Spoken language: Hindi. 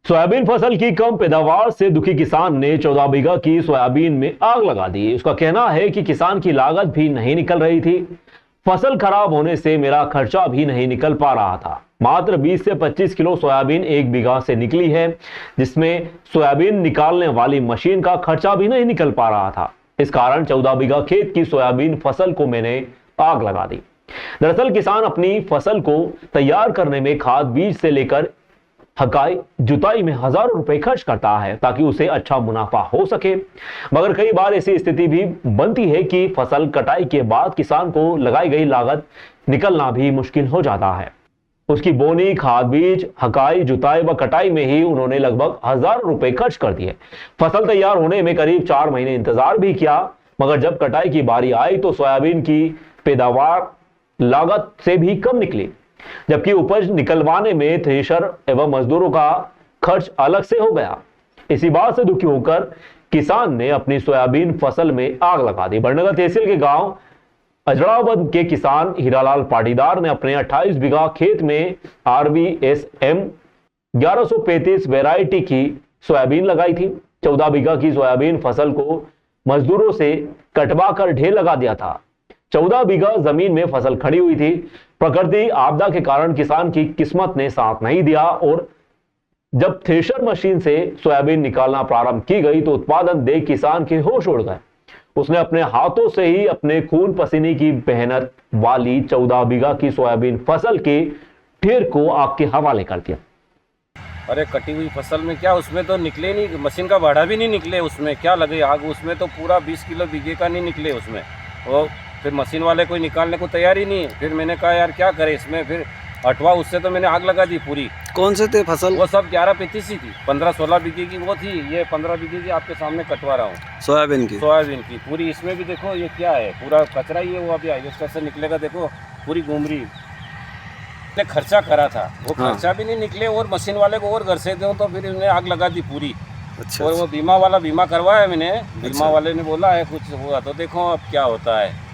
सोयाबीन फसल की कम पैदावार से दुखी किसान ने 14 बीघा की सोयाबीन में आग लगा दी। उसका कहना है कि किसान की लागत भी नहीं निकल रही थी। फसल खराब होने से मेरा खर्चा भी नहीं निकल पा रहा था। मात्र 20 से 25 किलो सोयाबीन 1 बीघा से निकली है, जिसमें सोयाबीन निकालने वाली मशीन का खर्चा भी नहीं निकल पा रहा था। इस कारण 14 बीघा खेत की सोयाबीन फसल को मैंने आग लगा दी। दरअसल किसान अपनी फसल को तैयार करने में खाद बीज से लेकर हकाई जुताई में हजारों रुपए खर्च करता है ताकि उसे अच्छा मुनाफा हो सके, मगर कई बार ऐसी स्थिति भी बनती है कि फसल कटाई के बाद किसान को लगाई गई लागत निकलना भी मुश्किल हो जाता है। उसकी बोनी, खाद बीज, हकाई जुताई व कटाई में ही उन्होंने लगभग हजारों रुपए खर्च कर दिए। फसल तैयार होने में करीब 4 महीने इंतजार भी किया, मगर जब कटाई की बारी आई तो सोयाबीन की पैदावार लागत से भी कम निकली, जबकि उपज निकलवाने में थ्रेशर एवं मजदूरों का खर्च अलग से हो गया। इसी बात से दुखी होकर किसान ने अपनी सोयाबीन फसल में आग लगा दी। बड़नगर तहसील के गांव अजड़ावद के किसान हीरालाल पाटीदार ने अपने 28 बीघा खेत में RVSM 1135 वैरायटी की सोयाबीन लगाई थी। 14 बीघा की सोयाबीन फसल को मजदूरों से कटवा कर ढेर लगा दिया था। 14 बीघा जमीन में फसल खड़ी हुई थी। प्रकृति आपदा के कारण किसान की किस्मत ने साथ नहीं दिया और जब थ्रेशर मशीन से सोयाबीन निकालना प्रारंभ की गई तो उत्पादन देख किसान के होश उड़ गए। उसने अपने हाथों से ही अपने खून पसीने की मेहनत वाली 14 बीघा की सोयाबीन फसल के ढेर को आग के हवाले कर दिया। अरे कटी हुई फसल में क्या, उसमें तो निकले नहीं, मशीन का भाड़ा भी नहीं निकले, उसमें क्या लगे आग, उसमें तो पूरा 20 किलो बीघे का नहीं निकले उसमें। वो फिर मशीन वाले कोई निकालने को तैयार ही नहीं। फिर मैंने कहा यार क्या करें इसमें, फिर हटवा उससे तो मैंने आग लगा दी पूरी। कौन से थे फसल? वो सब 11-35 ही थी, 15-16 बीघे की वो थी, ये 15 बीघे की आपके सामने कटवा रहा हूँ। सोयाबीन की पूरी। इसमें भी देखो ये क्या है, पूरा कचरा ही है। वो अभी हाइवेस्टर से निकलेगा, देखो पूरी घूमरी। मैंने खर्चा करा था, वो खर्चा भी नहीं निकले और मशीन वाले को और घर से दो तो फिर उन्हें आग लगा दी पूरी। अच्छा, और वो बीमा वाला बीमा करवाया मैंने, बीमा वाले ने बोला है कुछ हुआ तो देखो अब क्या होता है।